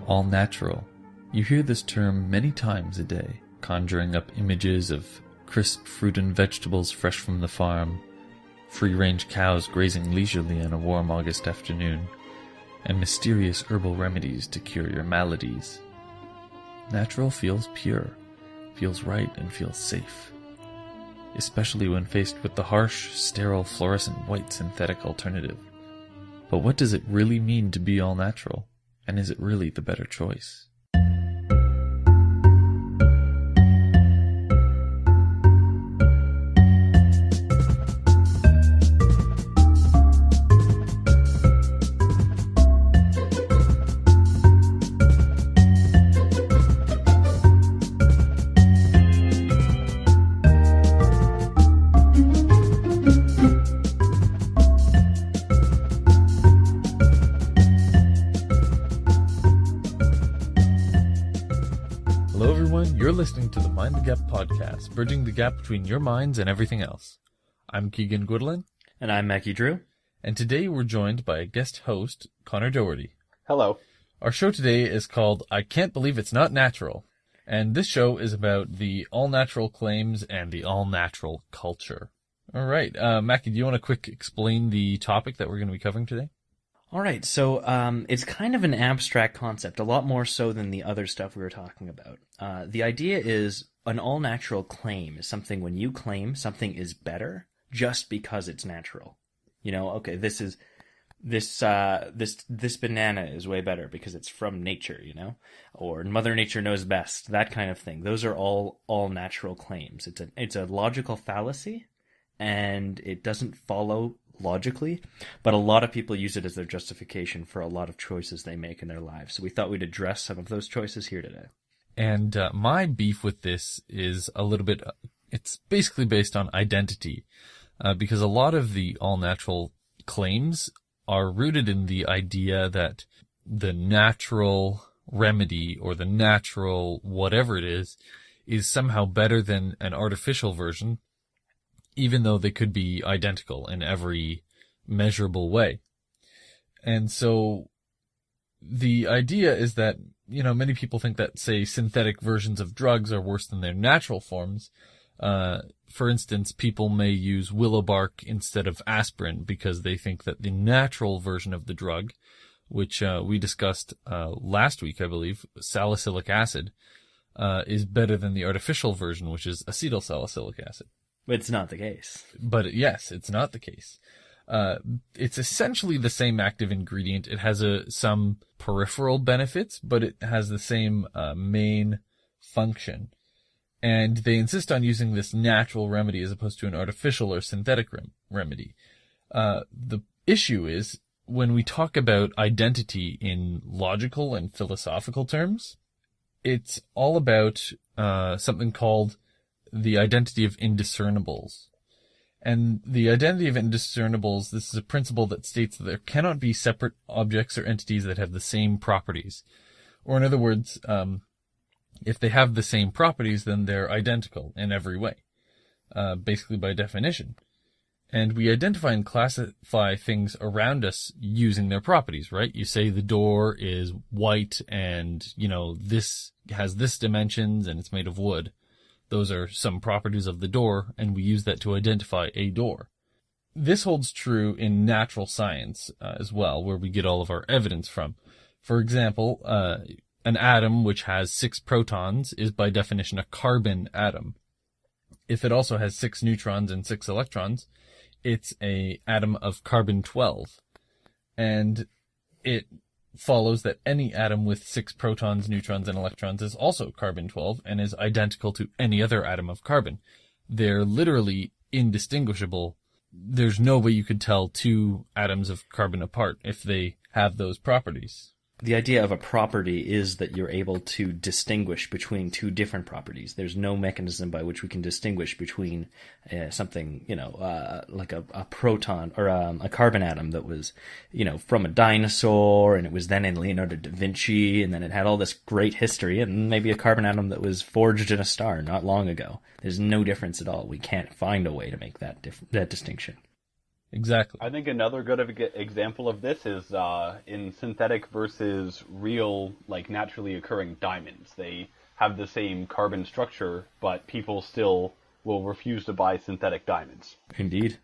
All natural. You hear this term many times a day, conjuring up images of crisp fruit and vegetables fresh from the farm, free-range cows grazing leisurely on a warm August afternoon, and mysterious herbal remedies to cure your maladies. Natural feels pure, feels right, and feels safe, especially when faced with the harsh, sterile, fluorescent white synthetic alternative. But what does it really mean to be all natural? And is it really the better choice? You're listening to the Mind the Gap podcast, bridging the gap between your minds and everything else. I'm Keegan Goodlin. And I'm Mackie Drew. And today we're joined by a guest host, Connor Doherty. Hello. Our show today is called I Can't Believe It's Not Natural. And this show is about the all-natural claims and the all-natural culture. All right. Mackie, do you want to quick explain the topic that we're going to be covering today? All right, so it's kind of an abstract concept, a lot more so than the other stuff we were talking about. The idea is an all-natural claim is something when you claim something is better just because it's natural. You know, okay, this banana is way better because it's from nature, you know, or Mother Nature knows best, that kind of thing. Those are all natural claims. It's a logical fallacy, and it doesn't follow logically, but a lot of people use it as their justification for a lot of choices they make in their lives. So we thought we'd address some of those choices here today. And my beef with this is a little bit, it's basically based on identity, because a lot of the all-natural claims are rooted in the idea that the natural remedy or the natural whatever it is somehow better than an artificial version, even though they could be identical in every measurable way. And so the idea is that, you know, many people think that, say, synthetic versions of drugs are worse than their natural forms. For instance, people may use willow bark instead of aspirin because they think that the natural version of the drug, which we discussed last week, I believe, salicylic acid, is better than the artificial version, which is acetylsalicylic acid. But it's not the case. But yes, it's not the case. It's essentially the same active ingredient. It has some peripheral benefits, but it has the same main function. And they insist on using this natural remedy as opposed to an artificial or synthetic remedy. The issue is when we talk about identity in logical and philosophical terms, it's all about something called the identity of indiscernibles. And the identity of indiscernibles, this is a principle that states that there cannot be separate objects or entities that have the same properties. Or in other words, if they have the same properties, then they're identical in every way, basically by definition. And we identify and classify things around us using their properties, right? You say the door is white and, you know, this has this dimensions and it's made of wood. Those are some properties of the door, and we use that to identify a door. This holds true in natural science as well, where we get all of our evidence from. For example, an atom which has 6 protons is by definition a carbon atom. If it also has 6 neutrons and 6 electrons, it's an atom of carbon-12. And it follows that any atom with 6 protons, neutrons, and electrons is also carbon-12 and is identical to any other atom of carbon. They're literally indistinguishable. There's no way you could tell 2 atoms of carbon apart if they have those properties. The idea of a property is that you're able to distinguish between 2 different properties. There's no mechanism by which we can distinguish between something, you know, like a proton or a carbon atom that was, you know, from a dinosaur, and it was then in Leonardo da Vinci, and then it had all this great history, and maybe a carbon atom that was forged in a star not long ago. There's no difference at all. We can't find a way to make that distinction. Exactly. I think another good example of this is in synthetic versus real, like naturally occurring diamonds. They have the same carbon structure, but people still will refuse to buy synthetic diamonds. Indeed.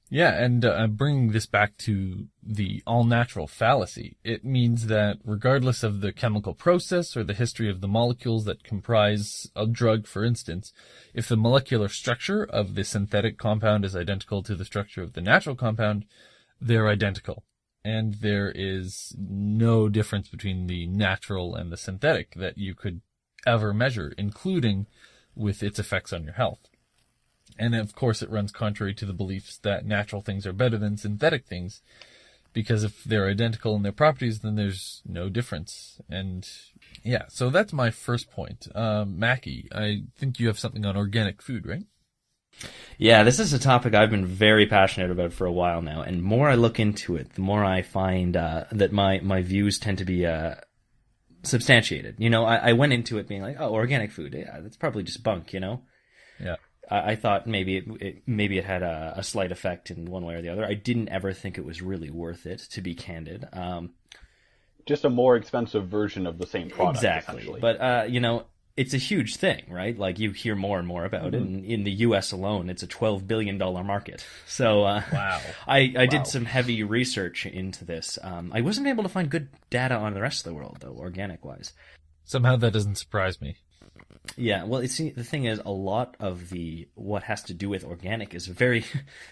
Yeah, and bringing this back to the all-natural fallacy, it means that regardless of the chemical process or the history of the molecules that comprise a drug, for instance, if the molecular structure of the synthetic compound is identical to the structure of the natural compound, they're identical. And there is no difference between the natural and the synthetic that you could ever measure, including with its effects on your health. And of course, it runs contrary to the beliefs that natural things are better than synthetic things, because if they're identical in their properties, then there's no difference. And yeah, so that's my first point. Mackie, I think you have something on organic food, right? Yeah, this is a topic I've been very passionate about for a while now, and the more I look into it, the more I find that my views tend to be substantiated. You know, I went into it being like, oh, organic food, yeah, that's probably just bunk, you know? Yeah. I thought maybe it had a slight effect in one way or the other. I didn't ever think it was really worth it, to be candid. Just a more expensive version of the same product. Exactly. But, you know, it's a huge thing, right? Like, you hear more and more about it. And in the U.S. alone, it's a $12 billion market. So Wow. I did some heavy research into this. I wasn't able to find good data on the rest of the world, though, organic-wise. Somehow that doesn't surprise me. Yeah, well, the thing is, a lot of what has to do with organic is a very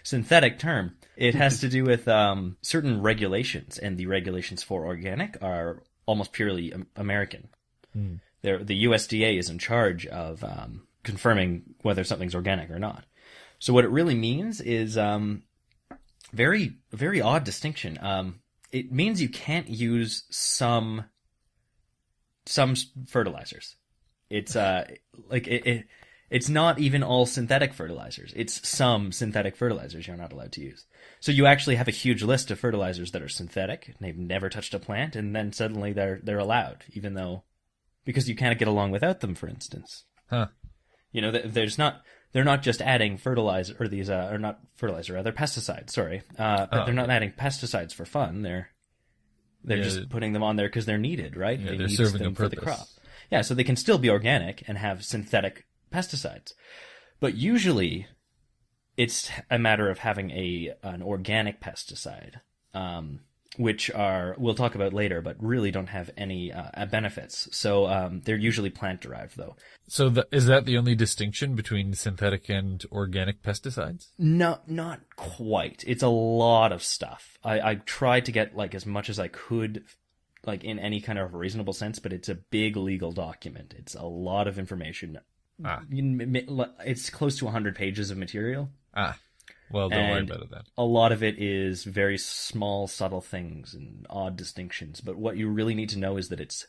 synthetic term. It has to do with certain regulations, and the regulations for organic are almost purely American. The USDA is in charge of confirming whether something's organic or not. So what it really means is very, very odd distinction. It means you can't use some fertilizers. It's it's not even all synthetic fertilizers. It's some synthetic fertilizers you're not allowed to use. So you actually have a huge list of fertilizers that are synthetic, and they've never touched a plant, and then suddenly they're allowed, even though because you can't get along without them, for instance. Huh. You know, they're not just adding fertilizer or these or not fertilizer, rather pesticides. Sorry, but they're not adding pesticides for fun. They're just putting them on there because they're needed, right? Yeah, they they're need serving them a for the purpose. crop. Yeah, so they can still be organic and have synthetic pesticides. But usually it's a matter of having an organic pesticide, which we'll talk about later, but really don't have any benefits. So they're usually plant-derived, though. So is that the only distinction between synthetic and organic pesticides? No, not quite. It's a lot of stuff. I tried to get like as much as I could like in any kind of reasonable sense, but it's a big legal document. It's a lot of information. It's close to 100 pages of material. Well, don't worry about it then. A lot of it is very small, subtle things and odd distinctions. But what you really need to know is that it's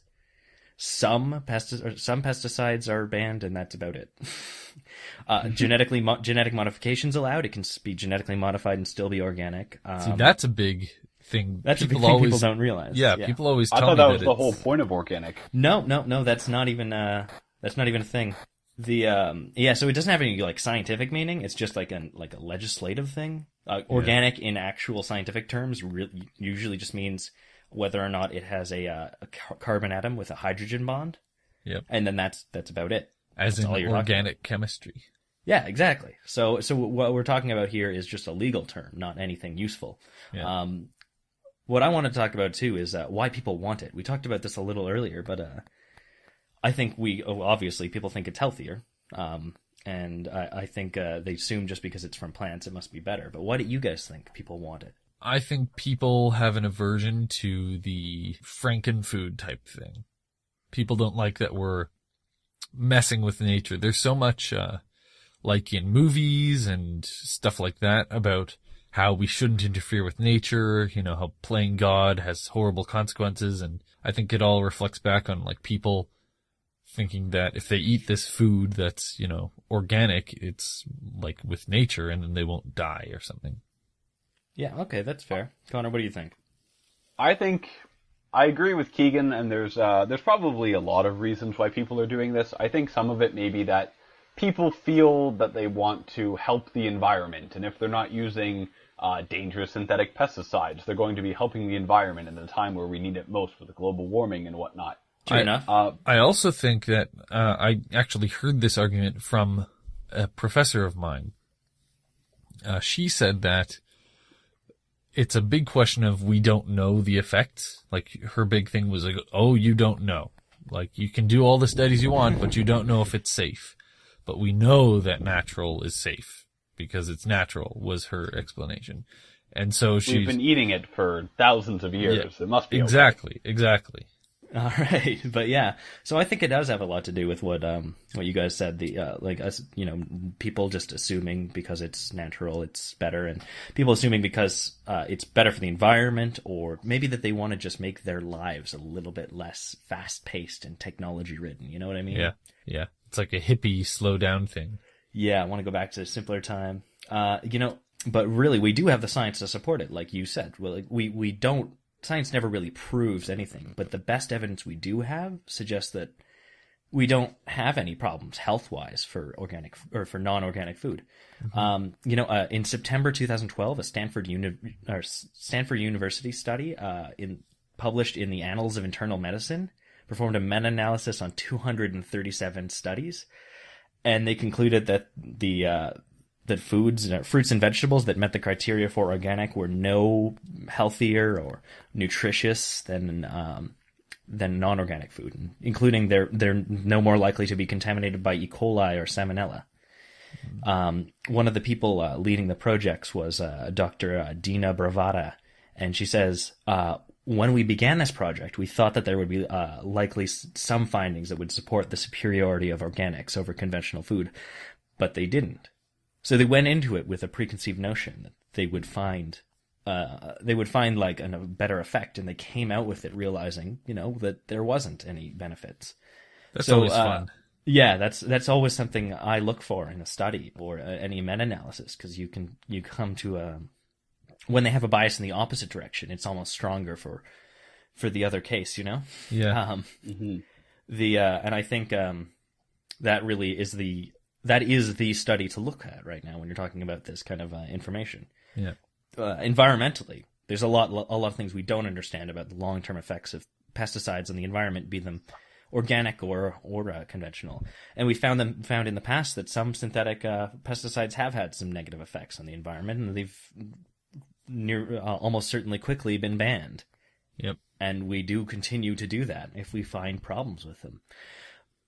some pesticides are banned, and that's about it. Genetic modifications allowed. It can be genetically modified and still be organic. See, that's a big thing. That's a big thing people don't realize. Yeah, people always tell I thought me that was the whole point of organic. No, that's not even a thing. So it doesn't have any like scientific meaning. It's just like a legislative thing. Organic in actual scientific terms usually just means whether or not it has a carbon atom with a hydrogen bond. Yep. And then that's about it. As that's in organic chemistry. Yeah, exactly. So what we're talking about here is just a legal term, not anything useful. Yeah. What I want to talk about too is why people want it. We talked about this a little earlier, but I think obviously people think it's healthier, and I think they assume just because it's from plants it must be better. But why do you guys think people want it? I think people have an aversion to the frankenfood type thing. People don't like that we're messing with nature. There's so much, like in movies and stuff like that, about how we shouldn't interfere with nature, how playing God has horrible consequences, and I think it all reflects back on like people thinking that if they eat this food that's, organic, it's like with nature and then they won't die or something. Yeah, okay, that's fair. Connor, what do you think? I think I agree with Keegan, and there's probably a lot of reasons why people are doing this. I think some of it may be that people feel that they want to help the environment, and if they're not using dangerous synthetic pesticides, they're going to be helping the environment in a time where we need it most with global warming and whatnot. True enough. I also think that I actually heard this argument from a professor of mine. She said that it's a big question of we don't know the effects. Like, her big thing was like, oh, you don't know. Like, you can do all the studies you want, but you don't know if it's safe. But we know that natural is safe because it's natural, was her explanation. And so we've been eating it for thousands of years. Yeah, it must be exactly. All right, but yeah, so I think it does have a lot to do with what you guys said. The like us, people just assuming because it's natural, it's better, and people assuming because it's better for the environment, or maybe that they want to just make their lives a little bit less fast-paced and technology-ridden. You know what I mean? Yeah. It's like a hippie slow down thing. Yeah, I want to go back to a simpler time. But really, we do have the science to support it, like you said. Well, like, we don't. Science never really proves anything, but the best evidence we do have suggests that we don't have any problems health-wise for organic or for non-organic food. Mm-hmm. In September 2012, a Stanford University study published in the Annals of Internal Medicine performed a meta-analysis on 237 studies, and they concluded that that fruits and vegetables that met the criteria for organic were no healthier or nutritious than non-organic food, including they're no more likely to be contaminated by E. coli or Salmonella. One of the people leading the projects was Dr. Dina Bravata, and she says, when we began this project, we thought that there would be likely some findings that would support the superiority of organics over conventional food, but they didn't. So they went into it with a preconceived notion that they would find like a better effect, and they came out with it realizing, that there wasn't any benefits. That's always fun. Yeah, that's always something I look for in a study or any meta-analysis, because you come to when they have a bias in the opposite direction, it's almost stronger for the other case, Yeah. Mm-hmm. And I think that really is the study to look at right now when you're talking about this kind of information. Yeah. Environmentally, there's a lot of things we don't understand about the long-term effects of pesticides on the environment, be them organic or conventional. And we found in the past that some synthetic pesticides have had some negative effects on the environment, and they've almost certainly quickly been banned. Yep. And we do continue to do that if we find problems with them.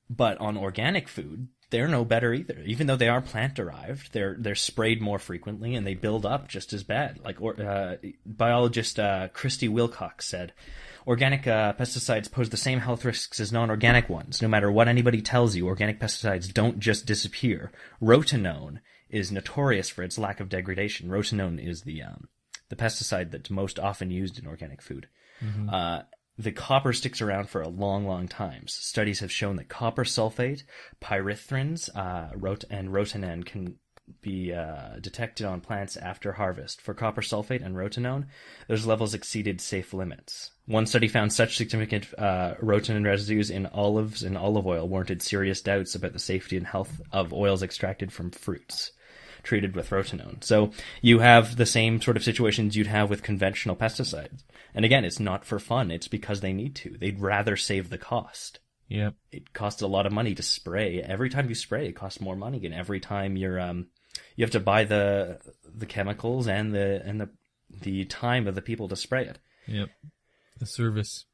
But on organic food, they're no better either. Even though they are plant-derived, they're sprayed more frequently, and they build up just as bad. Like biologist Christy Wilcox said, organic pesticides pose the same health risks as non-organic ones. No matter what anybody tells you, organic pesticides don't just disappear. Rotenone is notorious for its lack of degradation. Rotenone is the pesticide that's most often used in organic food. Mm-hmm. The copper sticks around for a long, long time. Studies have shown that copper sulfate, pyrethrins, and rotenone can be detected on plants after harvest. For copper sulfate and rotenone, those levels exceeded safe limits. One study found such significant rotenone residues in olives and olive oil warranted serious doubts about the safety and health of oils extracted from fruits treated with rotenone. So you have the same sort of situations you'd have with conventional pesticides. And again, it's not for fun. It's because they need to. They'd rather save the cost. Yeah. It costs a lot of money to spray. Every time you spray, it costs more money. And every time you have to buy the chemicals and the time of the people to spray it. Yep. The service.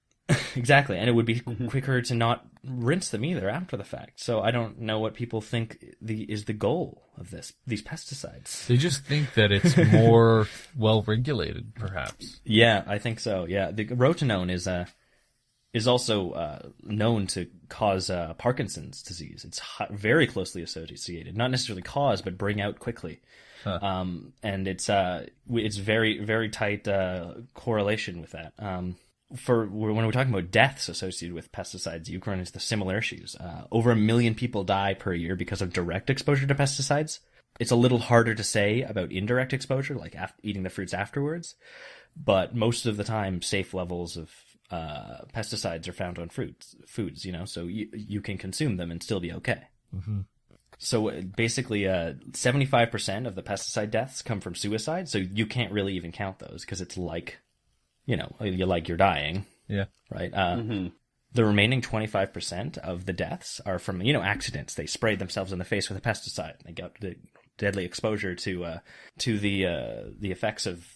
Exactly. And it would be quicker to not rinse them either after the fact. So I don't know what people think is the goal of these pesticides. They just think that it's more well regulated, perhaps. Yeah, I think so. Yeah, the rotenone is also known to cause Parkinson's disease. It's very closely associated, not necessarily cause, but bring out quickly. Huh. And it's very, very tight correlation with that. When we're talking about deaths associated with pesticides, you run into the similar issues. Over 1 million people die per year because of direct exposure to pesticides. It's a little harder to say about indirect exposure, like eating the fruits afterwards, but most of the time, safe levels of pesticides are found on foods. So you can consume them and still be okay. Mm-hmm. So basically, 75% of the pesticide deaths come from suicide. So you can't really even count those because it's like, you're dying, Yeah. right? The remaining 25% of the deaths are from, accidents. They sprayed themselves in the face with a pesticide. They got the deadly exposure to the effects of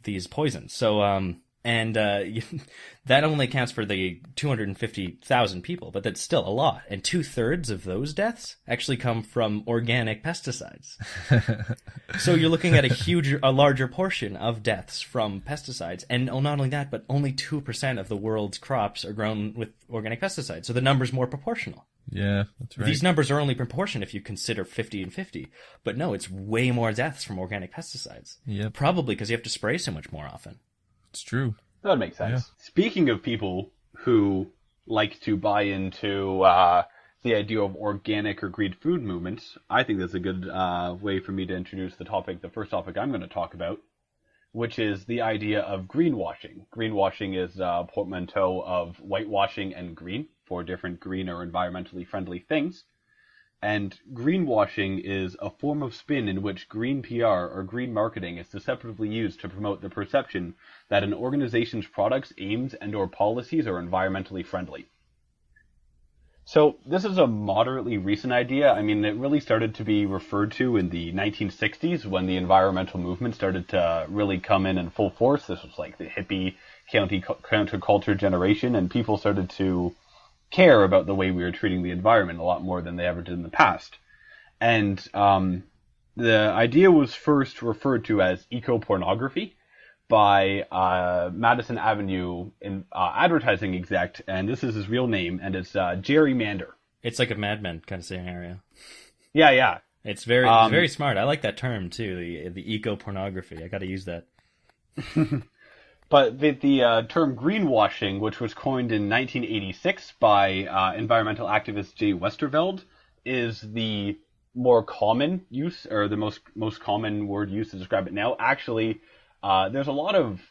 these poisons. So that only accounts for the 250,000 people, but that's still a lot. And 2/3 of those deaths actually come from organic pesticides. So you're looking at a larger portion of deaths from pesticides. And not only that, but only 2% of the world's crops are grown with organic pesticides. So the number's more proportional. Yeah, that's right. These numbers are only proportion if you consider 50 and 50. But no, it's way more deaths from organic pesticides. Yep. Probably because you have to spray so much more often. It's true. That makes sense. Yeah. Speaking of people who like to buy into the idea of organic or green food movements, I think that's a good way for me to introduce the first topic I'm going to talk about, which is the idea of greenwashing. Greenwashing is a portmanteau of whitewashing and green for different green or environmentally friendly things. And greenwashing is a form of spin in which green PR or green marketing is deceptively used to promote the perception that an organization's products, aims, and/or policies are environmentally friendly. So this is a moderately recent idea. I mean, it really started to be referred to in the 1960s when the environmental movement started to really come in full force. This was like the hippie counterculture generation, and people started to care about the way we were treating the environment a lot more than they ever did in the past. And the idea was first referred to as eco-pornography by Madison Avenue advertising exec, and this is his real name, and it's Jerry Mander. It's like a Mad Men kind of scenario. Yeah. It's very smart. I like that term too, the eco-pornography. I got to use that. But the term greenwashing, which was coined in 1986 by environmental activist Jay Westerveld, is the more common use, or the most common word used to describe it now. Actually, there's a lot of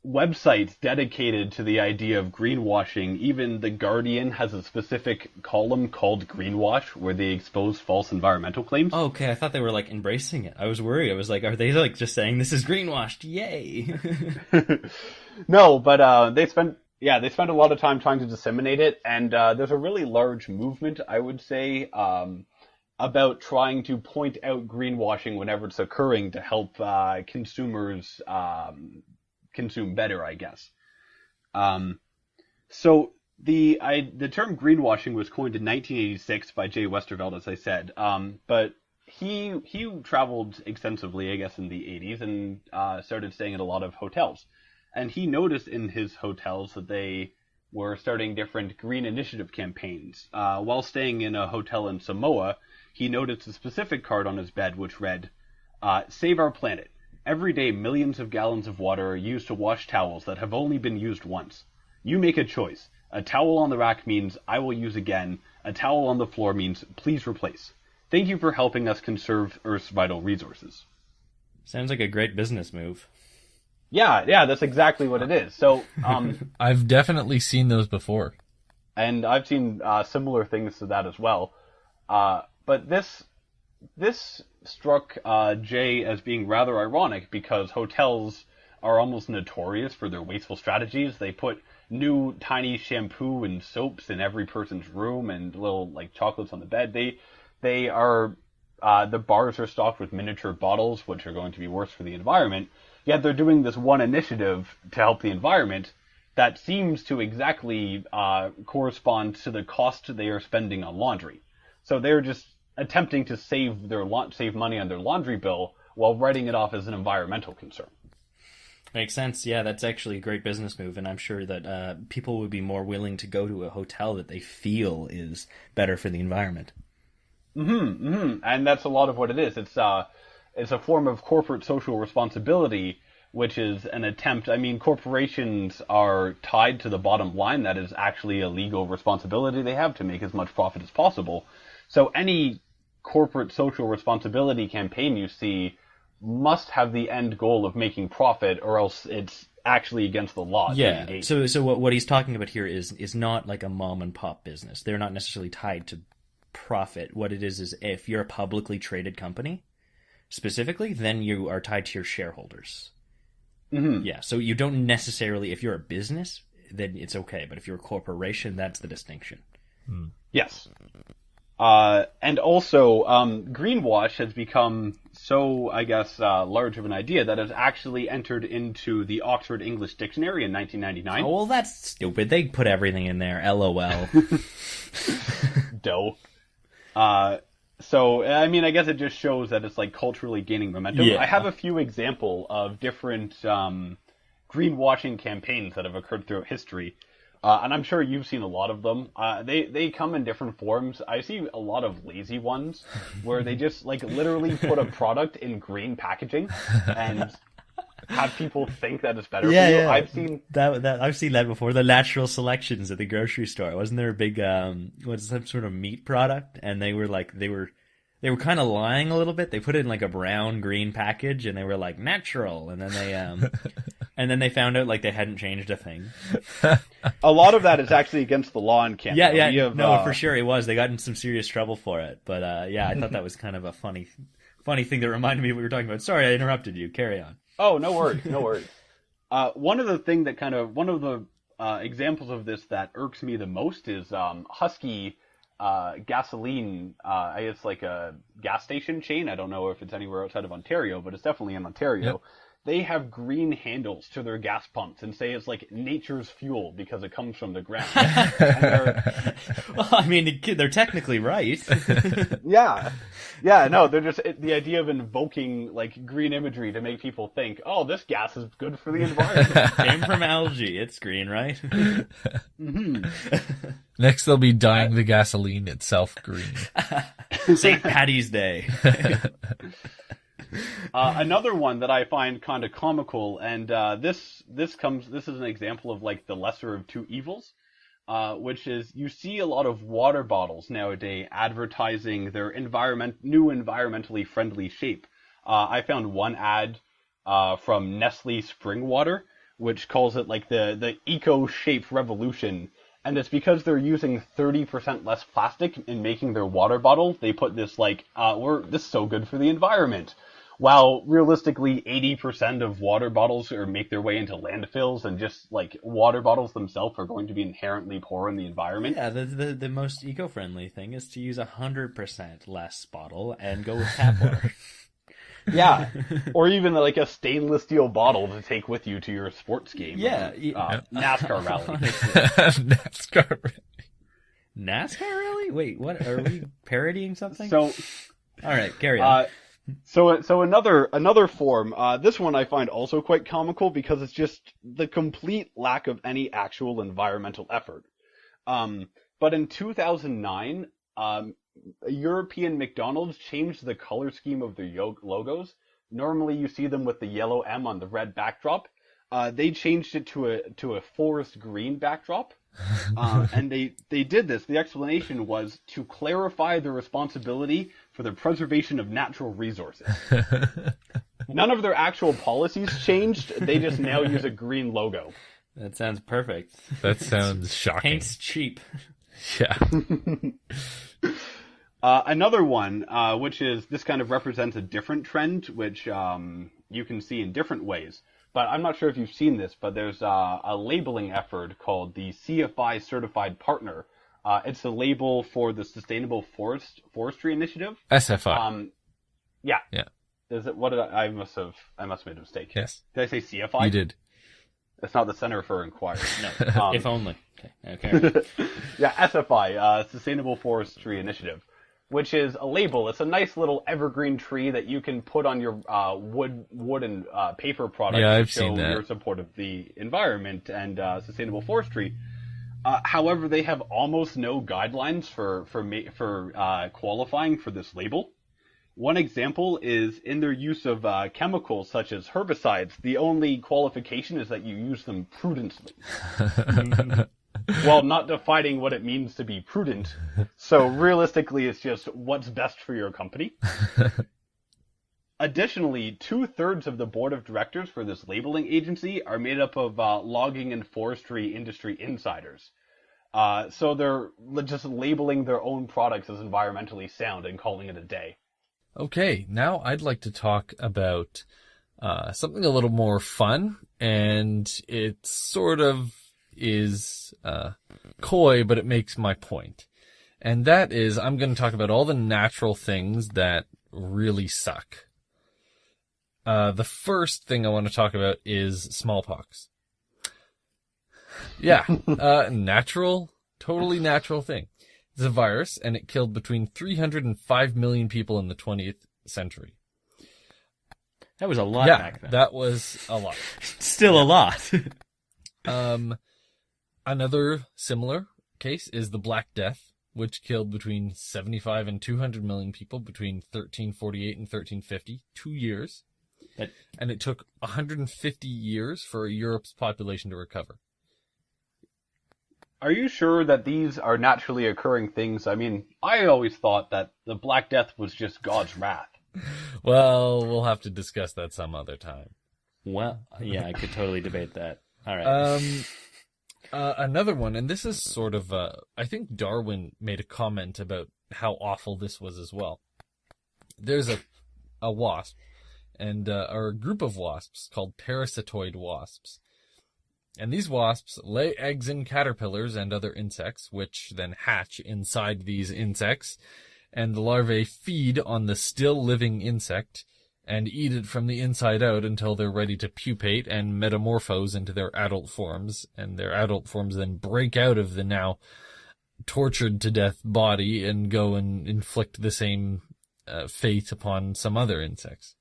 websites dedicated to the idea of greenwashing. Even The Guardian has a specific column called Greenwash, where they expose false environmental claims. Oh, okay, I thought they were like embracing it. I was worried. I was like, are they like just saying this is greenwashed? Yay! No, but they spend a lot of time trying to disseminate it, and there's a really large movement, I would say, about trying to point out greenwashing whenever it's occurring to help consumers consume better, I guess. So the term greenwashing was coined in 1986 by Jay Westerveld, as I said. But he traveled extensively, I guess, in the 80s and started staying at a lot of hotels. And he noticed in his hotels that they were starting different green initiative campaigns. While staying in a hotel in Samoa, he noticed a specific card on his bed which read, "Save our planet. Every day, millions of gallons of water are used to wash towels that have only been used once. You make a choice. A towel on the rack means I will use again. A towel on the floor means please replace. Thank you for helping us conserve Earth's vital resources." Sounds like a great business move. Yeah, that's exactly what it is. So, I've definitely seen those before. And I've seen similar things to that as well. But this struck Jay as being rather ironic because hotels are almost notorious for their wasteful strategies. They put new tiny shampoo and soaps in every person's room and little like chocolates on the bed. They are the bars are stocked with miniature bottles, which are going to be worse for the environment. Yet they're doing this one initiative to help the environment that seems to exactly correspond to the cost they are spending on laundry. So they're just attempting to save money on their laundry bill while writing it off as an environmental concern. Makes sense. Yeah, that's actually a great business move, and I'm sure that people would be more willing to go to a hotel that they feel is better for the environment. And that's a lot of what it is. It's a form of corporate social responsibility, which is an attempt. I mean, corporations are tied to the bottom line. That is actually a legal responsibility they have to make as much profit as possible. So any corporate social responsibility campaign you see must have the end goal of making profit, or else it's actually against the law. to Yeah. engage. So what he's talking about here is not like a mom and pop business. They're not necessarily tied to profit. What it is if you're a publicly traded company, specifically, then you are tied to your shareholders. Mm-hmm. Yeah. So you don't necessarily, if you're a business, then it's okay. But if you're a corporation, that's the distinction. Yes. And also, greenwash has become so, I guess, large of an idea that it's actually entered into the Oxford English Dictionary in 1999. Oh, well, that's stupid. They put everything in there. LOL. Dough. So, I mean, I guess it just shows that it's like culturally gaining momentum. Yeah. I have a few example of different greenwashing campaigns that have occurred throughout history. And I'm sure you've seen a lot of them. They come in different forms. I see a lot of lazy ones where they just like literally put a product in green packaging and have people think that it's better for you. Yeah. I've seen I've seen that before. The natural selections at the grocery store. Wasn't there a big some sort of meat product? And they were kind of lying a little bit. They put it in like a brown green package, and they were like natural. And then they found out like they hadn't changed a thing. a lot of that is actually against the law in Canada. Yeah. No, for sure it was. They got in some serious trouble for it. But I thought that was kind of a funny thing that reminded me of what we were talking about. Sorry, I interrupted you. Carry on. Oh, no worries, no worries. One of the examples of this that irks me the most is Husky gasoline. It's like a gas station chain. I don't know if it's anywhere outside of Ontario, but it's definitely in Ontario. Yep. They have green handles to their gas pumps and say it's like nature's fuel because it comes from the ground. Well, I mean, they're technically right. Yeah, no, they're just the idea of invoking like green imagery to make people think, oh, this gas is good for the environment. Came from algae. It's green, right? Mm-hmm. Next, they'll be dyeing the gasoline itself green. St. Paddy's Day. Another one that I find kind of comical, and this is an example of like the lesser of two evils, which is you see a lot of water bottles nowadays advertising their new environmentally friendly shape. I found one ad from Nestle Spring Water, which calls it like the eco shape revolution. And it's because they're using 30% less plastic in making their water bottle. They put this like, this is so good for the environment. While realistically 80% of water bottles make their way into landfills, and just like water bottles themselves are going to be inherently poor in the environment. Yeah, the most eco-friendly thing is to use 100% less bottle and go with tap water. Yeah, or even like a stainless steel bottle to take with you to your sports game. Yeah, NASCAR rally. NASCAR rally. NASCAR rally? Wait, what? Are we parodying something? So, all right, carry on. So another form. This one I find also quite comical because it's just the complete lack of any actual environmental effort. But in 2009, a European McDonald's changed the color scheme of their logos. Normally you see them with the yellow M on the red backdrop. They changed it to a forest green backdrop. And they did this. The explanation was to clarify the responsibility for the preservation of natural resources. None of their actual policies changed. They just now use a green logo. That sounds perfect. That sounds shocking. Paint's cheap. Yeah. Another one, which is this kind of represents a different trend, which you can see in different ways. But I'm not sure if you've seen this, but there's a labeling effort called the CFI Certified Partner. It's the label for the Sustainable Forestry Initiative. SFI. Yeah. Yeah. Is it? What did I must have made a mistake. Yes. Did I say CFI? You did. It's not the Center for Inquiry. No. If only. Okay. Yeah, SFI, Sustainable Forestry Initiative, which is a label. It's a nice little evergreen tree that you can put on your wood and paper products to show your support of the environment and sustainable forestry. However, they have almost no guidelines for qualifying for this label. One example is in their use of chemicals such as herbicides. The only qualification is that you use them prudently. While not defining what it means to be prudent. So realistically, it's just what's best for your company. Additionally, 2/3 of the board of directors for this labeling agency are made up of logging and forestry industry insiders. So they're just labeling their own products as environmentally sound and calling it a day. Okay, now I'd like to talk about something a little more fun, and it sort of is coy, but it makes my point. And that is, I'm going to talk about all the natural things that really suck. The first thing I want to talk about is smallpox. Yeah, natural, totally natural thing. It's a virus, and it killed between 300 and 5 million people in the 20th century. That was a lot Yeah, back then. that was a lot. Still a lot. Another similar case is the Black Death, which killed between 75 and 200 million people between 1348 and 1350, 2 years. And it took 150 years for Europe's population to recover. Are you sure that these are naturally occurring things? I mean, I always thought that the Black Death was just God's wrath. Well, we'll have to discuss that some other time. Well, yeah, I could totally debate that. All right. Another one, and this is sort of, I think Darwin made a comment about how awful this was as well. There's a wasp, and or a group of wasps called parasitoid wasps. And these wasps lay eggs in caterpillars and other insects, which then hatch inside these insects, and the larvae feed on the still living insect and eat it from the inside out until they're ready to pupate and metamorphose into their adult forms, and their adult forms then break out of the now tortured to death body and go and inflict the same fate upon some other insects.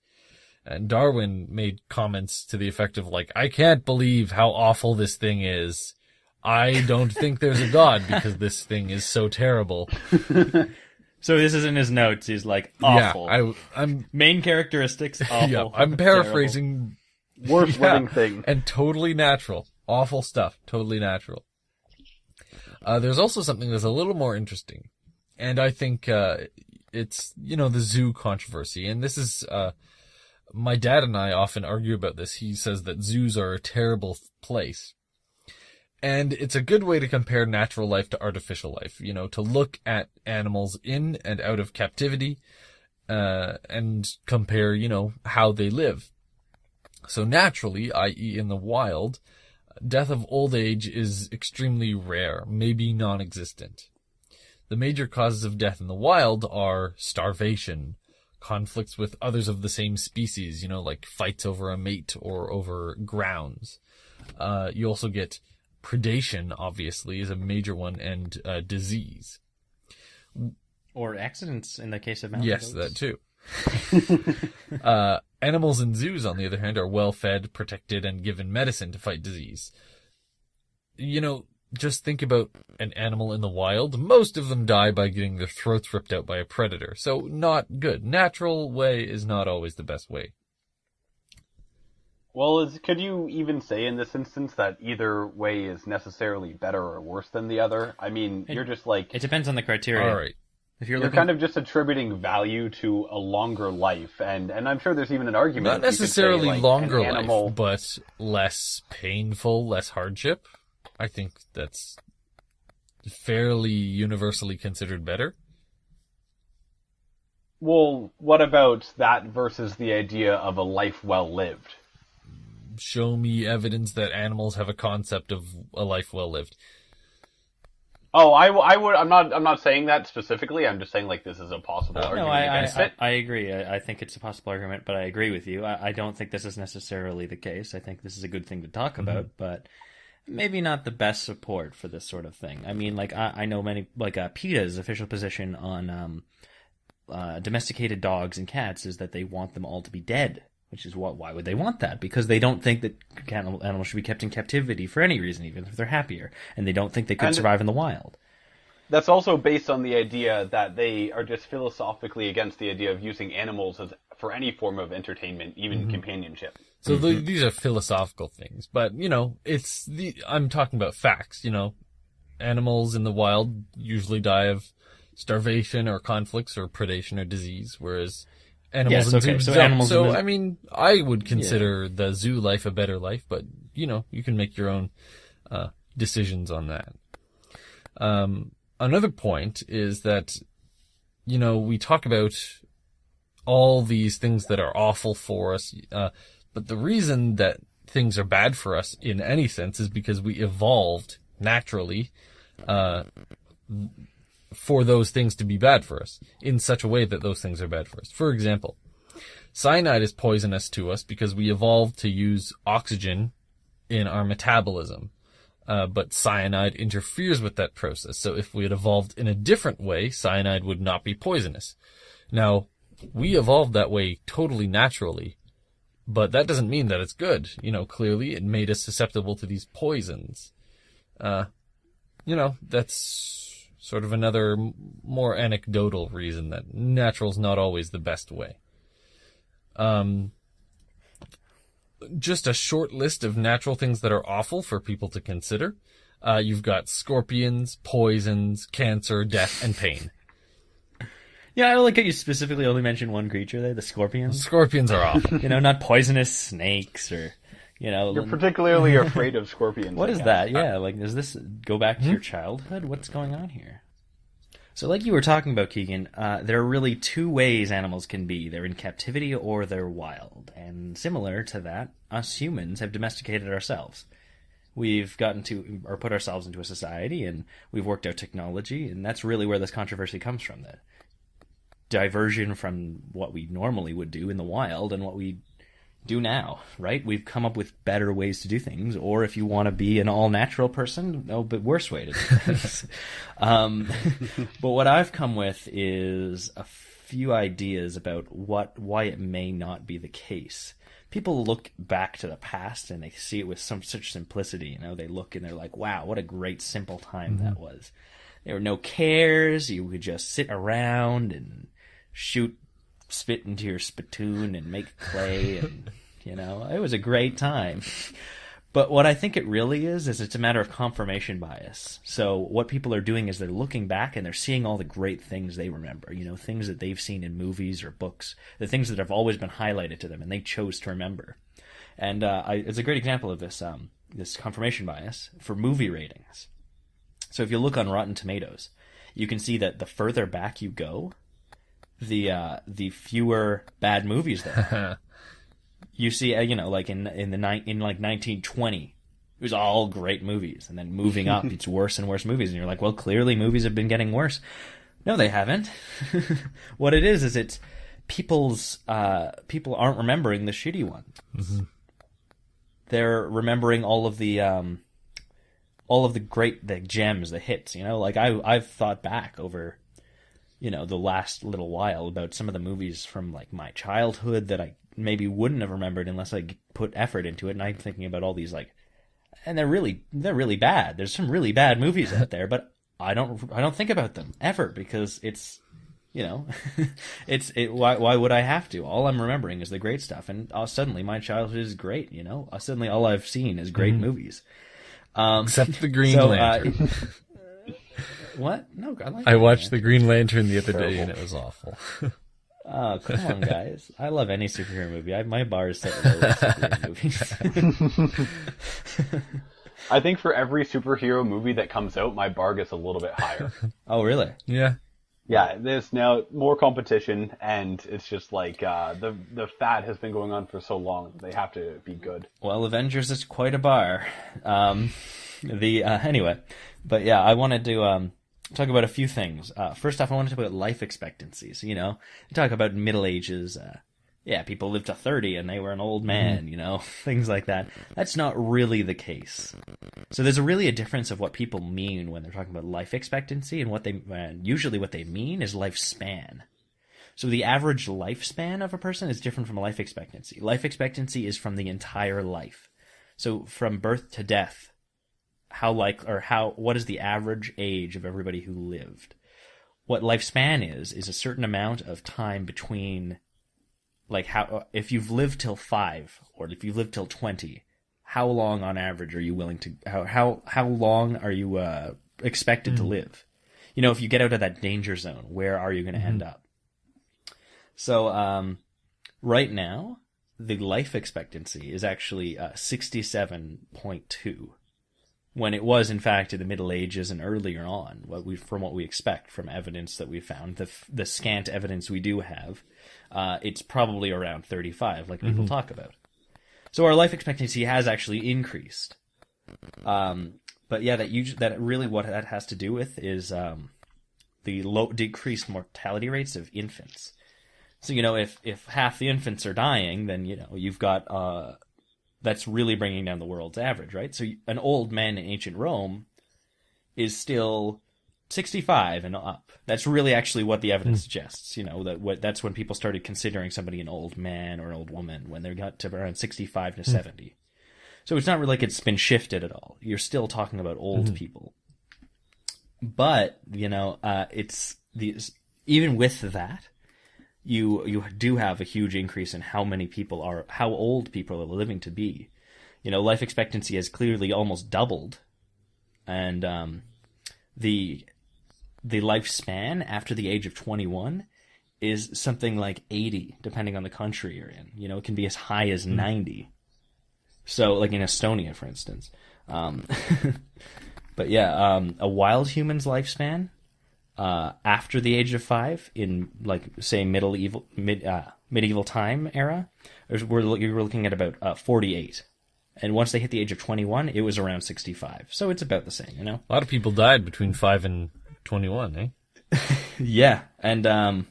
And Darwin made comments to the effect of like, I can't believe how awful this thing is. I don't think there's a God because this thing is so terrible. So this is in his notes. He's like, awful. Yeah, I'm main characteristics, awful. yeah, I'm paraphrasing. Worst living thing. And totally natural. Awful stuff. Totally natural. There's also something that's a little more interesting. And I think, it's, the zoo controversy. And this is, my dad and I often argue about this. He says that zoos are a terrible place. And it's a good way to compare natural life to artificial life, to look at animals in and out of captivity, and compare, how they live. So naturally, i.e. in the wild, death of old age is extremely rare, maybe non-existent. The major causes of death in the wild are starvation, conflicts with others of the same species, like fights over a mate or over grounds. You also get predation, obviously, is a major one, and disease. Or accidents in the case of mountain Yes, goats. that too. Animals in zoos, on the other hand, are well fed, protected, and given medicine to fight disease. Just think about an animal in the wild. Most of them die by getting their throats ripped out by a predator. So not good. Natural way is not always the best way. Well, could you even say in this instance that either way is necessarily better or worse than the other? I mean, you're just like... It depends on the criteria. All right. If you're kind of just attributing value to a longer life, and I'm sure there's even an argument. Not necessarily say, like, longer animal... life, but less painful, less hardship. I think that's fairly universally considered better. Well, what about that versus the idea of a life well lived? Show me evidence that animals have a concept of a life well lived. Oh, I would. I'm not saying that specifically. I'm just saying like this is a possible argument against it. I agree. I think it's a possible argument, but I agree with you. I don't think this is necessarily the case. I think this is a good thing to talk about, but maybe not the best support for this sort of thing. I mean, like I know many, like PETA's official position on domesticated dogs and cats is that they want them all to be dead. Which is why would they want that? Because they don't think that animals should be kept in captivity for any reason, even if they're happier, and they don't think they could survive in the wild. That's also based on the idea that they are just philosophically against the idea of using animals for any form of entertainment, even companionship. So these are philosophical things, but I'm talking about facts. Animals in the wild usually die of starvation or conflicts or predation or disease, whereas Animals Yes, in okay, zoos so don't. animals in So, the- I mean, I would consider the zoo life a better life, but, you can make your own decisions on that. Another point is that, we talk about all these things that are awful for us, but the reason that things are bad for us in any sense is because we evolved naturally for those things to be bad for us in such a way that those things are bad for us. For example, cyanide is poisonous to us because we evolved to use oxygen in our metabolism. But cyanide interferes with that process. So if we had evolved in a different way, cyanide would not be poisonous. Now, we evolved that way totally naturally, but that doesn't mean that it's good. Clearly it made us susceptible to these poisons. That's sort of another more anecdotal reason that natural's not always the best way. Just a short list of natural things that are awful for people to consider. You've got scorpions, poisons, cancer, death, and pain. Yeah, I like how you specifically only mentioned one creature there, the scorpions. Scorpions are awful. Not poisonous snakes or, You're particularly afraid of scorpions. What I is guess. that? Yeah, does this go back to your childhood? What's going on here? So like you were talking about, Keegan, there are really two ways animals can be. They're in captivity or they're wild. And similar to that, us humans have domesticated ourselves. We've gotten to, or put ourselves into a society, and we've worked out technology, and that's really where this controversy comes from. The diversion from what we normally would do in the wild and what we do now, right? We've come up with better ways to do things, or if you want to be an all-natural person, no, but worse way to do things. But what I've come with is a few ideas about why it may not be the case. People look back to the past and they see it with such simplicity. They look and they're like, wow, what a great simple time that was. There were no cares. You could just sit around and spit into your spittoon and make clay, and it was a great time. But what I think it really is it's a matter of confirmation bias. So what people are doing is they're looking back and they're seeing all the great things they remember, things that they've seen in movies or books, the things that have always been highlighted to them and they chose to remember. And it's a great example of this confirmation bias for movie ratings. So if you look on Rotten Tomatoes, you can see that the further back you go, the fewer bad movies there are. You see, like in 1920, it was all great movies, and then moving up, it's worse and worse movies, and you're like, well, clearly movies have been getting worse. No, they haven't. What it is it's people aren't remembering the shitty ones. Mm-hmm. They're remembering all of the great, the gems, the hits. I've thought back over the last little while about some of the movies from like my childhood that I maybe wouldn't have remembered unless I put effort into it. And I'm thinking about all these and they're really bad. There's some really bad movies out there, but I don't think about them ever because it's, why would I have to? All I'm remembering is the great stuff. And suddenly my childhood is great. Suddenly all I've seen is great movies. Except the Green Lantern. What? No, I watched the Green Lantern the other day and it was awful. Oh, come on, guys. I love any superhero movie. My bar is set low with superhero movies. I think for every superhero movie that comes out, my bar gets a little bit higher. Oh, really? Yeah. Yeah, there's now more competition, and it's just like the fad has been going on for so long. They have to be good. Well, Avengers is quite a bar. Anyway, but yeah, I wanted to talk about a few things. First off, I want to talk about life expectancies. Talk about Middle Ages. People lived to 30 and they were an old man, things like that. That's not really the case. So there's really a difference of what people mean when they're talking about life expectancy, and usually what they mean is lifespan. So the average lifespan of a person is different from life expectancy. Life expectancy is from the entire life. So from birth to death, what is the average age of everybody who lived? What lifespan is a certain amount of time between, if you've lived till 5 or if you've lived till 20, how long on average are you willing to, how long are you expected to live? If you get out of that danger zone, where are you going to end up? So Right now, the life expectancy is actually 67.2, when it was, in fact, in the Middle Ages and earlier on, from what we expect from evidence that we found, the scant evidence we do have, it's probably around 35, like people talk about. So our life expectancy has actually increased. But yeah, that really what that has to do with is the decreased mortality rates of infants. So, if half the infants are dying, then, you've got, that's really bringing down the world's average, right? So an old man in ancient Rome is still 65 and up. That's really actually what the evidence suggests, that's when people started considering somebody an old man or an old woman, when they got to around 65 to 70. So it's not really like it's been shifted at all. You're still talking about old people. But, it's even with that, you do have a huge increase in how old people are living to be. Life expectancy has clearly almost doubled, and the lifespan after the age of 21 is something like 80, depending on the country you're in. It can be as high as 90. So, like in Estonia, for instance. But yeah, a wild human's lifespan after the age of 5 in, like, say, medieval time era, you're looking at about 48. And once they hit the age of 21, it was around 65. So it's about the same, A lot of people died between 5 and 21, eh? Yeah, and a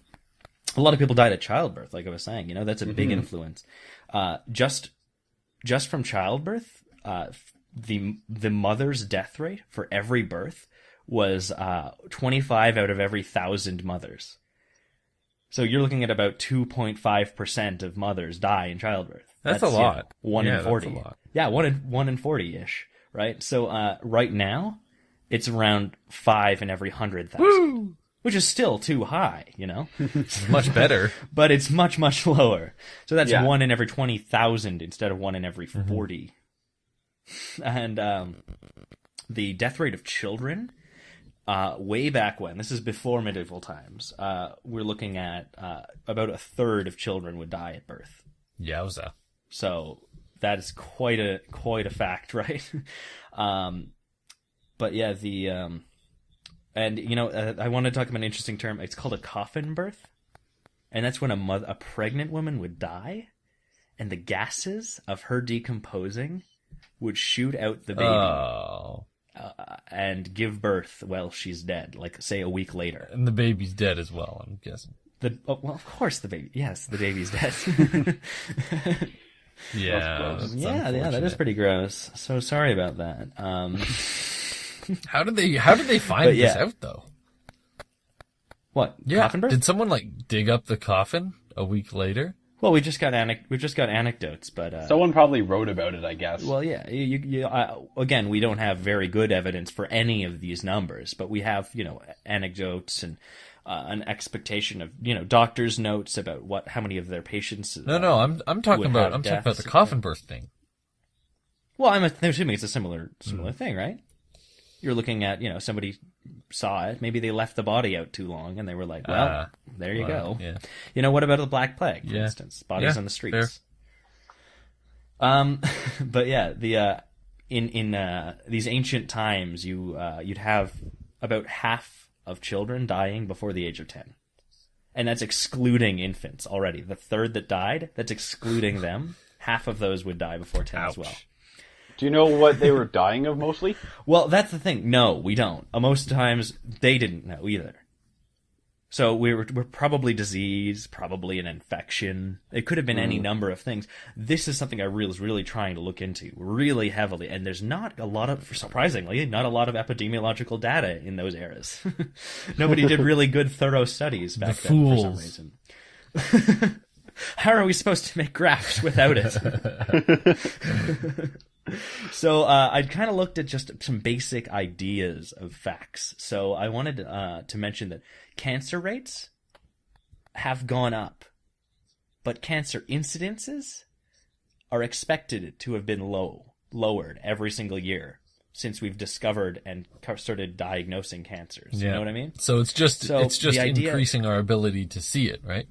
lot of people died at childbirth, like I was saying. That's a big influence. Just from childbirth, the mother's death rate for every birth was 25 out of every 1,000 mothers. So you're looking at about 2.5% of mothers die in childbirth. That's a lot. 1 in 40. That's a lot. Yeah, 1 in 40-ish, right? So right now, it's around 5 in every 100,000. Which is still too high, It's much better. But it's much, much lower. So that's 1 in every 20,000 instead of 1 in every 40. And the death rate of children, way back when, this is before medieval times, we're looking at about a third of children would die at birth. Yowza. So that is quite a fact, right? But yeah, and I want to talk about an interesting term. It's called a coffin birth, and that's when a pregnant woman would die, and the gases of her decomposing would shoot out the baby. Oh. And give birth while she's dead, like, say, a week later. And the baby's dead as well, I'm guessing. Well, of course the baby. Yes, the baby's dead. Yeah. Yeah, that is pretty gross. So sorry about that. How did they find this out, though? What? Yeah. Coffin birth? Did someone, dig up the coffin a week later? Well, we just got anecdotes, but someone probably wrote about it, I guess. Well, yeah. Again, we don't have very good evidence for any of these numbers, but we have anecdotes and an expectation of doctors' notes about how many of their patients. No, I'm talking about the coffin birth thing. Well, I'm assuming it's a similar thing, right? You're looking at somebody saw it. Maybe they left the body out too long, and they were like, "Well, there you go." Yeah. What about the Black Plague, for instance? Bodies on the streets. But yeah, in these ancient times, you'd have about half of children dying before the age of 10, and that's excluding infants already. The third that died, that's excluding them. Half of those would die before 10 as well. Do you know what they were dying of mostly? Well, that's the thing. No, we don't. Most times, they didn't know either. So we're probably disease, probably an infection. It could have been any number of things. This is something I was really trying to look into really heavily, and there's surprisingly, not a lot of epidemiological data in those eras. Nobody did really good, thorough studies back then for some reason. How are we supposed to make graphs without it? So I kind of looked at just some basic ideas of facts. So I wanted to mention that cancer rates have gone up, but cancer incidences are expected to have been lowered every single year since we've discovered and started diagnosing cancers. Yeah. You know what I mean? So it's just increasing our ability to see it, right?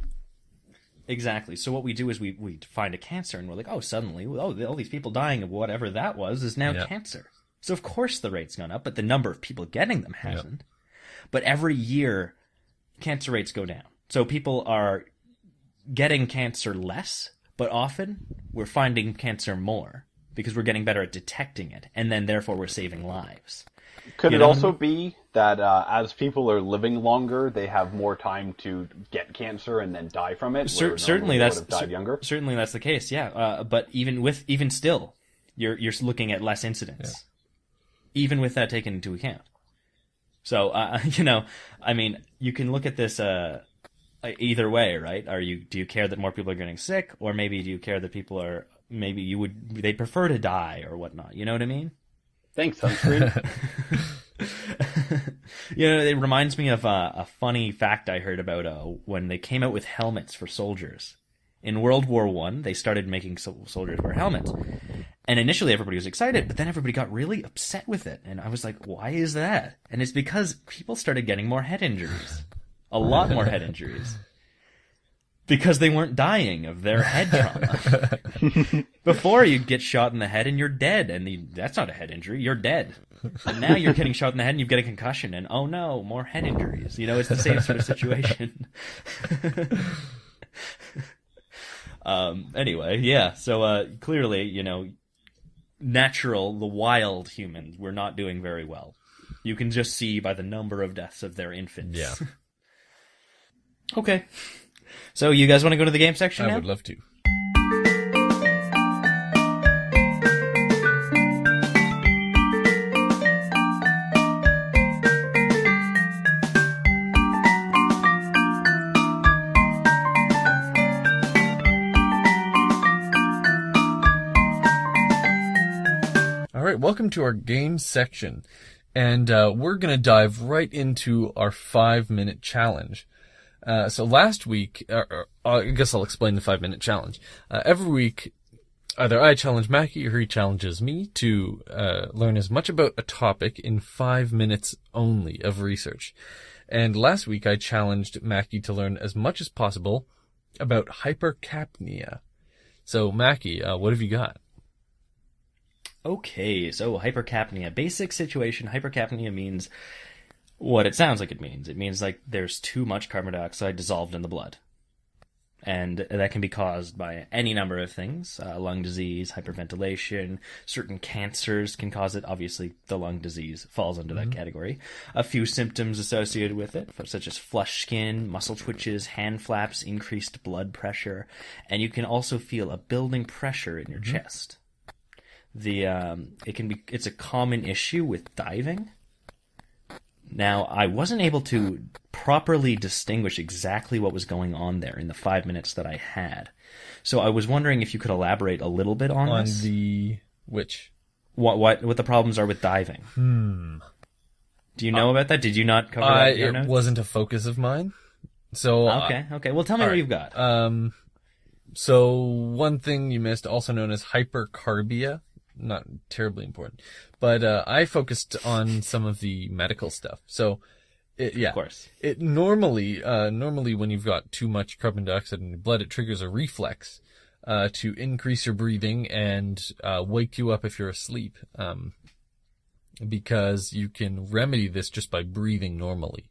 Exactly. So what we do is we find a cancer and we're like, oh, suddenly, all these people dying of whatever that was is now cancer. So of course the rate's gone up, but the number of people getting them hasn't. But every year, cancer rates go down. So people are getting cancer less, but often we're finding cancer more because we're getting better at detecting it, and then therefore we're saving lives. Could it also be that as people are living longer, they have more time to get cancer and then die from it? Certainly, that's died younger. Certainly, that's the case. Yeah, but even still, you're looking at less incidence, even with that taken into account. So I mean, you can look at this either way, right? Do you care that more people are getting sick, or maybe do you care that people are they prefer to die or whatnot? You know what I mean? Thanks, sunscreen. It reminds me of a funny fact I heard about when they came out with helmets for soldiers. In World War I, they started making soldiers wear helmets. And initially everybody was excited, but then everybody got really upset with it. And I was like, why is that? And it's because people started getting more head injuries. A lot more head injuries. Because they weren't dying of their head trauma. Before, you'd get shot in the head and you're dead. And that's not a head injury. You're dead. And now you're getting shot in the head and you get a concussion. And oh no, more head injuries. It's the same sort of situation. Anyway, yeah. So clearly, the wild humans, we're not doing very well. You can just see by the number of deaths of their infants. Yeah. Okay. So you guys want to go to the game section now? I would love to. All right, welcome to our games section. And we're going to dive right into our 5-minute challenge. So last week, I guess I'll explain the 5-minute challenge. Every week, either I challenge Mackie or he challenges me to learn as much about a topic in 5 minutes only of research. And last week, I challenged Mackie to learn as much as possible about hypercapnia. So Mackie, what have you got? Okay, so hypercapnia. Basic situation, hypercapnia means what it sounds like it means. It means like there's too much carbon dioxide dissolved in the blood. And that can be caused by any number of things. Lung disease, hyperventilation, certain cancers can cause it. Obviously, the lung disease falls under that category. A few symptoms associated with it, such as flushed skin, muscle twitches, hand flaps, increased blood pressure. And you can also feel a building pressure in your chest. It's a common issue with diving. Now, I wasn't able to properly distinguish exactly what was going on there in the 5 minutes that I had. So I was wondering if you could elaborate a little bit on this. Which? What the problems are with diving. Do you know about that? Did you not cover that in your notes? It wasn't a focus of mine. So Okay. Well, tell me what you've got. So one thing you missed, also known as hypercarbia. Not terribly important, but I focused on some of the medical stuff. So, of course, it normally when you've got too much carbon dioxide in your blood, it triggers a reflex to increase your breathing and wake you up if you're asleep, because you can remedy this just by breathing normally.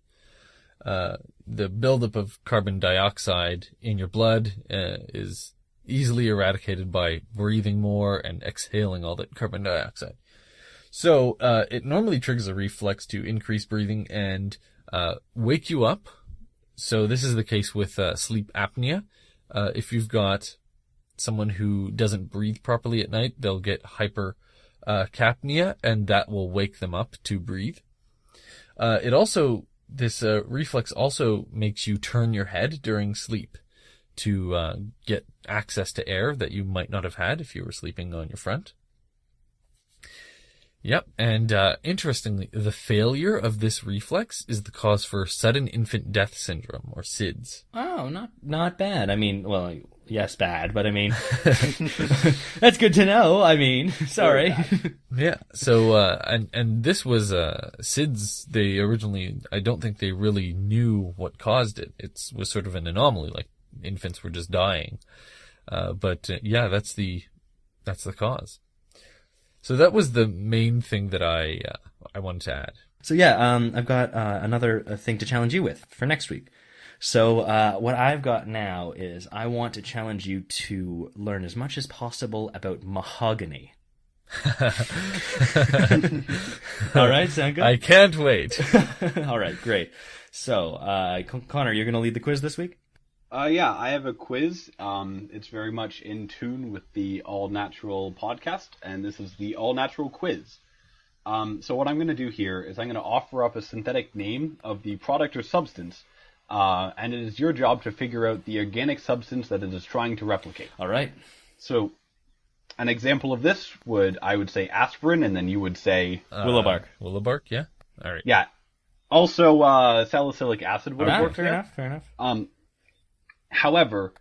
The buildup of carbon dioxide in your blood is easily eradicated by breathing more and exhaling all that carbon dioxide. So it normally triggers a reflex to increase breathing and wake you up. So this is the case with sleep apnea. If you've got someone who doesn't breathe properly at night, they'll get hypercapnia, and that will wake them up to breathe. This reflex also makes you turn your head during sleep to get access to air that you might not have had if you were sleeping on your front. Yep, and interestingly, the failure of this reflex is the cause for sudden infant death syndrome, or SIDS. Oh, not bad. I mean, well, yes, bad, but I mean, that's good to know. I mean, sorry. Yeah, so, and this was, SIDS, they originally, I don't think they really knew what caused it. It was sort of an anomaly, like infants were just dying. But yeah, that's the cause. So that was the main thing that I wanted to add. So yeah, I've got another thing to challenge you with for next week. So what I've got now is I want to challenge you to learn as much as possible about mahogany. All right, sound good? I can't wait. All right, great. So, Connor, you're going to lead the quiz this week? Yeah, I have a quiz. It's very much in tune with the All Natural podcast, and this is the All Natural quiz. So what I'm going to do here is I'm going to offer up a synthetic name of the product or substance, and it is your job to figure out the organic substance that it is trying to replicate. All right. So, an example of this I would say aspirin, and then you would say... willow bark. Willow bark, yeah? All right. Yeah. Also, salicylic acid would have worked there. Fair enough. However,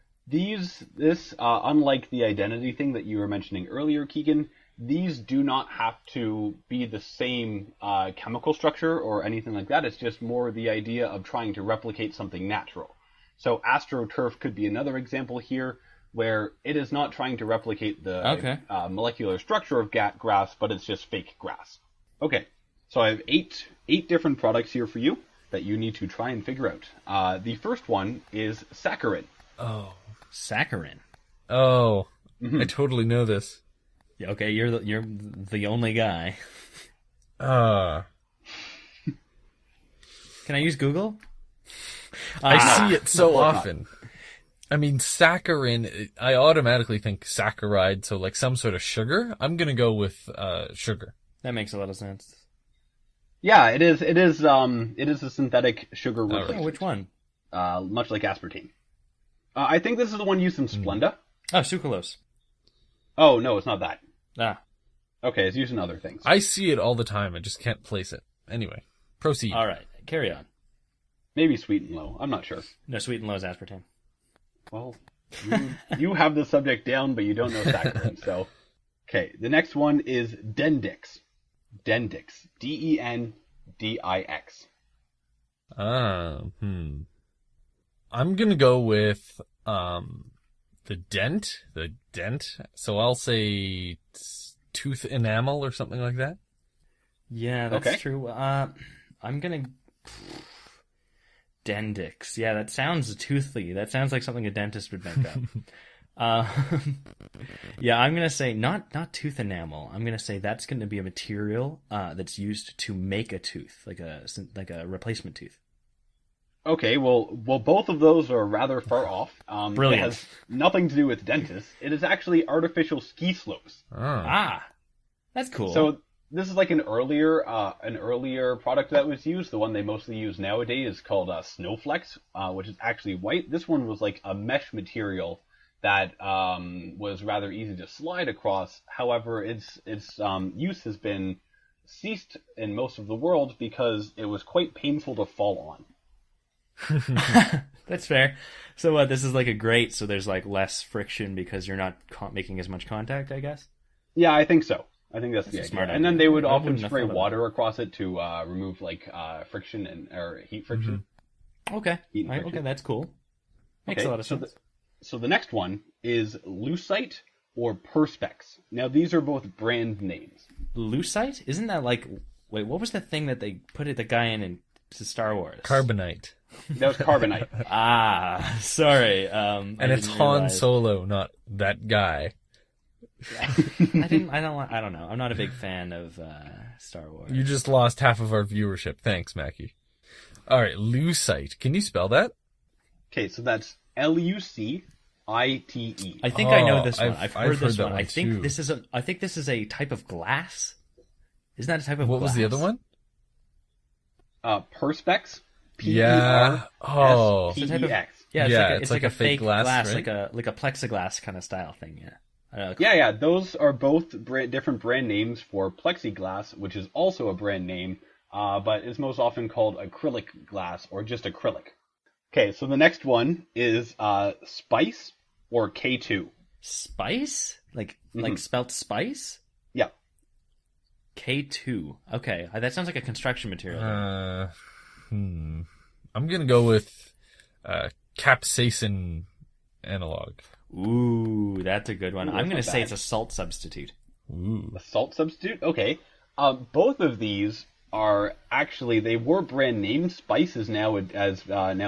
unlike the identity thing that you were mentioning earlier, Keegan, these do not have to be the same chemical structure or anything like that. It's just more the idea of trying to replicate something natural. So astroturf could be another example here, where it is not trying to replicate the molecular structure of grass, but it's just fake grass. Okay, so I have eight different products here for you that you need to try and figure out. The first one is saccharin. Oh. Saccharin. Oh, I totally know this. Yeah, okay, you're the only guy. Uh. Can I use Google? I see it so often. I mean, saccharin, I automatically think saccharide, so like some sort of sugar. I'm gonna go with sugar. That makes a lot of sense. Yeah, it is a synthetic sugar replacement. Oh, which one? Much like aspartame. I think this is the one used in Splenda. Oh, sucralose. Oh, no, it's not that. Ah. Okay, it's used in other things. I see it all the time, I just can't place it. Anyway, proceed. All right, carry on. Maybe sweet and low, I'm not sure. No, sweet and low is aspartame. Well, you have the subject down, but you don't know saccharin, so... Okay, the next one is Dendix. Dendix. Dendix. I'm gonna go with the dent. So I'll say tooth enamel or something like that. Yeah, that's true. I'm gonna Dendix. Yeah, that sounds toothy. That sounds like something a dentist would make up. Yeah, I'm gonna say not tooth enamel. I'm gonna say that's gonna be a material that's used to make a tooth, like a replacement tooth. Okay, well, both of those are rather far off. Brilliant. It has nothing to do with dentists. It is actually artificial ski slopes. Oh. That's cool. So this is like an earlier product that was used. The one they mostly use nowadays is called Snowflex, which is actually white. This one was like a mesh material that was rather easy to slide across. However, its use has been ceased in most of the world because it was quite painful to fall on. That's fair. So this is like a grate, so there's like less friction because you're not making as much contact, I guess? Yeah, I think so. I think that's the smart idea. idea. And then they would I often wouldn't have spray thought of water across it to remove like friction or heat friction. Okay. Heat and friction. Okay, that's cool. Makes a lot of sense. So the next one is Lucite or Perspex. Now these are both brand names. Lucite? Isn't that like... Wait, what was the thing that they put the guy in Star Wars? Carbonite. That was Carbonite. Sorry. And it's Han Solo, not that guy. I don't know. I'm not a big fan of Star Wars. You just lost half of our viewership. Thanks, Mackie. All right, Lucite. Can you spell that? Okay, so that's Lucite. I think I know this one. I've heard this that one. one I think too. this is a type of glass. Isn't that a type of What glass? was the other one? Perspex. Yeah. Oh. P-E-X. Yeah, it's like like a a fake fake glass, glass, right? like a plexiglass kind of style thing. Yeah. Yeah. Those are both different brand names for plexiglass, which is also a brand name, but is most often called acrylic glass or just acrylic. Okay, so the next one is Spice or K2. Spice? Like spelt spice? Yeah. K2. Okay, that sounds like a construction material. I'm gonna go with capsaicin analog. Ooh, that's a good one. Ooh, I'm going to that's not say bad. it's a salt substitute. Ooh. A salt substitute? Okay. Both of these are actually, they were brand names. Spice is now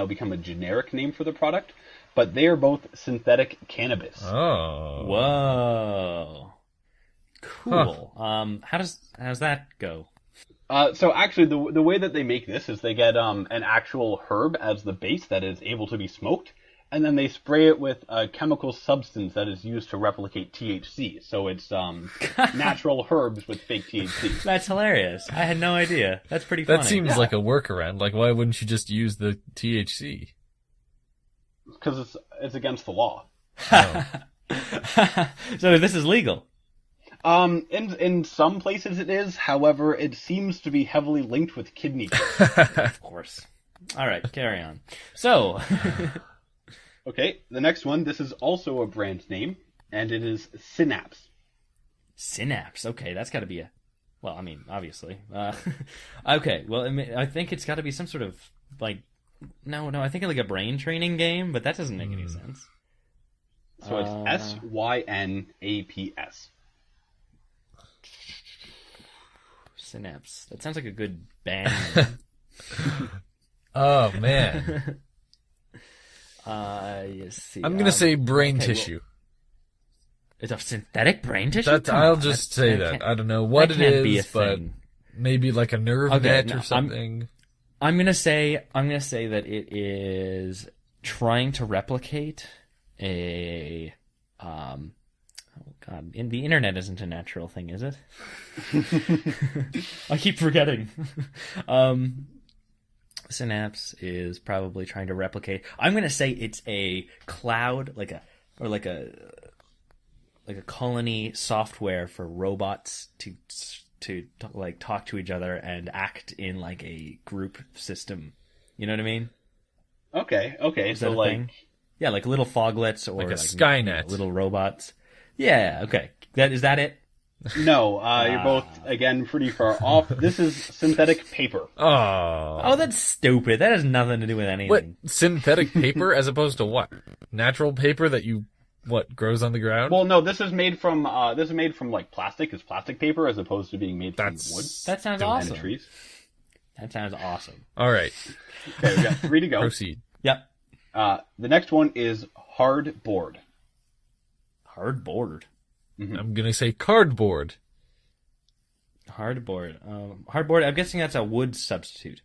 become a generic name for the product, but they are both synthetic cannabis. Oh. Whoa. Cool. How does that go? So actually, the way that they make this is they get an actual herb as the base that is able to be smoked, and then they spray it with a chemical substance that is used to replicate THC. So it's natural herbs with fake THC. That's hilarious. I had no idea. That's pretty funny. That seems like a workaround. Like, why wouldn't you just use the THC? Because it's against the law. Oh. So this is legal. In some places it is. However, it seems to be heavily linked with kidney care. Of course. All right, carry on. So, Okay, the next one. This is also a brand name, and it is Synapse. Synapse. Okay, that's got to be a. Well, I mean, obviously. Okay. Well, I think it's got to be some sort of like. No. I think like a brain training game, but that doesn't make any sense. So it's SYNAPS. Synapse. That sounds like a good band. Oh, man. Let's see. I'm going to say brain okay, tissue. It's a synthetic brain tissue? Come I'll on, just that say that. can't- I don't know what that it can't be a is, but thing. maybe like a nerve Okay, net no, or something. I'm gonna say that it is trying to replicate a oh god, the internet isn't a natural thing, is it? I keep forgetting. Synapse is probably trying to replicate. I'm gonna say it's a cloud, like a colony software for robots to like talk to each other and act in like a group system. You know what I mean? Okay. Is So that a like, thing? Yeah, like little foglets or Like a like, Skynet. little robots. Yeah. Okay. Is that it? no, you're both again pretty far off. This is synthetic paper. Oh, that's stupid. That has nothing to do with anything. What? Synthetic paper as opposed to what? Natural paper that grows on the ground? Well, no, this is made from like plastic. It's plastic paper as opposed to being made from wood That sounds and awesome. trees. That sounds awesome. All right. Okay, we got 3 to go. Proceed. Yep. The next one is hardboard. Hardboard. I'm going to say cardboard. Hardboard. Hardboard. I'm guessing that's a wood substitute.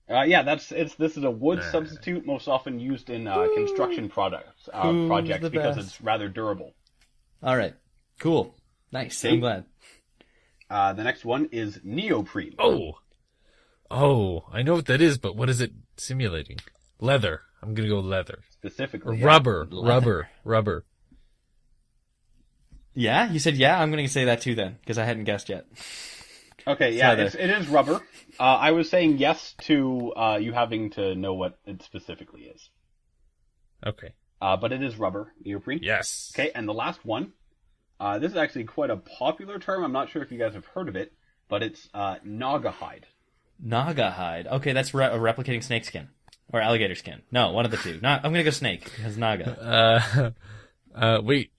Yeah, this is a wood substitute, most often used in construction projects the because best? it's rather durable. All right. Cool. Nice. Okay. I'm glad. The next one is neoprene. Oh, I know what that is, but what is it simulating? Leather. I'm going to go leather. Or Specifically, yeah. Rubber. Yeah, you said yeah. I'm going to say that too then, because I hadn't guessed yet. Okay, yeah, Leather. it is rubber. I was saying yes to you having to know what it specifically is. Okay. But it is rubber, neoprene. Yes. Okay, and the last one. This is actually quite a popular term. I'm not sure if you guys have heard of it, but it's naga hide. Naga hide. Okay, that's replicating snake skin. Or alligator skin. No, one of the two. I'm going to go snake, because naga. Wait.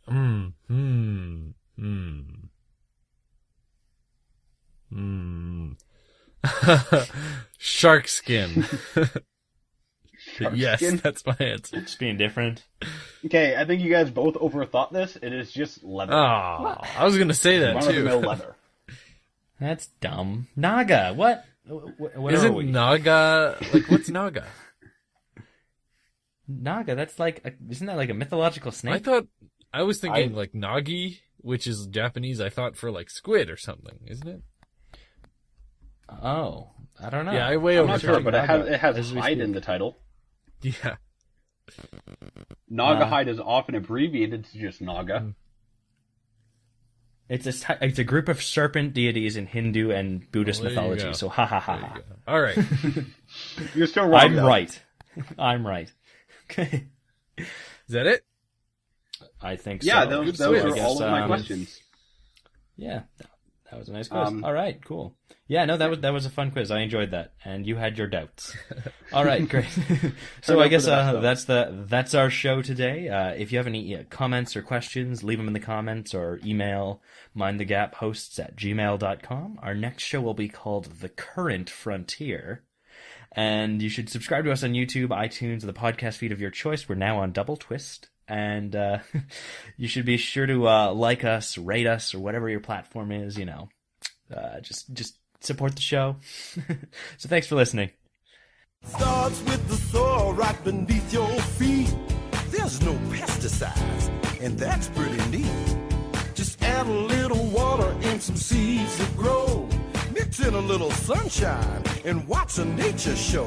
Shark skin. Yes, skin? that's my answer. Just being different. Okay, I think you guys both overthought this. It is just leather. Oh, I was gonna say that Run-of-the-mill too. leather. That's dumb. Naga. What? What are Isn't we? Naga like what's Naga? Naga. That's like. Isn't that like a mythological snake? I was thinking like Nagi, which is Japanese. I thought for like squid or something, isn't it? Oh, I don't know. Yeah, I way I'm over. not sure, but Naga it has as we hide speak. in the title. Yeah. Naga hide is often abbreviated to just Naga. It's a group of serpent deities in Hindu and Buddhist Well, there you mythology. go. So ha ha ha There you ha. go. All right. You're still wrong. I'm though. right. I'm right. Okay. Is that it? I think Yeah, so. those switch. are I guess, all of my questions. Yeah. That was a nice quiz. All right, cool. Yeah, no, that was a fun quiz. I enjoyed that, and you had your doubts. All right, great. So I guess that's our show today. If you have any comments or questions, leave them in the comments or email mindthegaphosts@gmail.com. Our next show will be called The Current Frontier, and you should subscribe to us on YouTube, iTunes, or the podcast feed of your choice. We're now on Double Twist. And you should be sure to like us, rate us, or whatever your platform is. Just support the show. So thanks for listening. Starts with the soil right beneath your feet. There's no pesticides, and that's pretty neat. Just add a little water and some seeds that grow. Mix in a little sunshine and watch a nature show.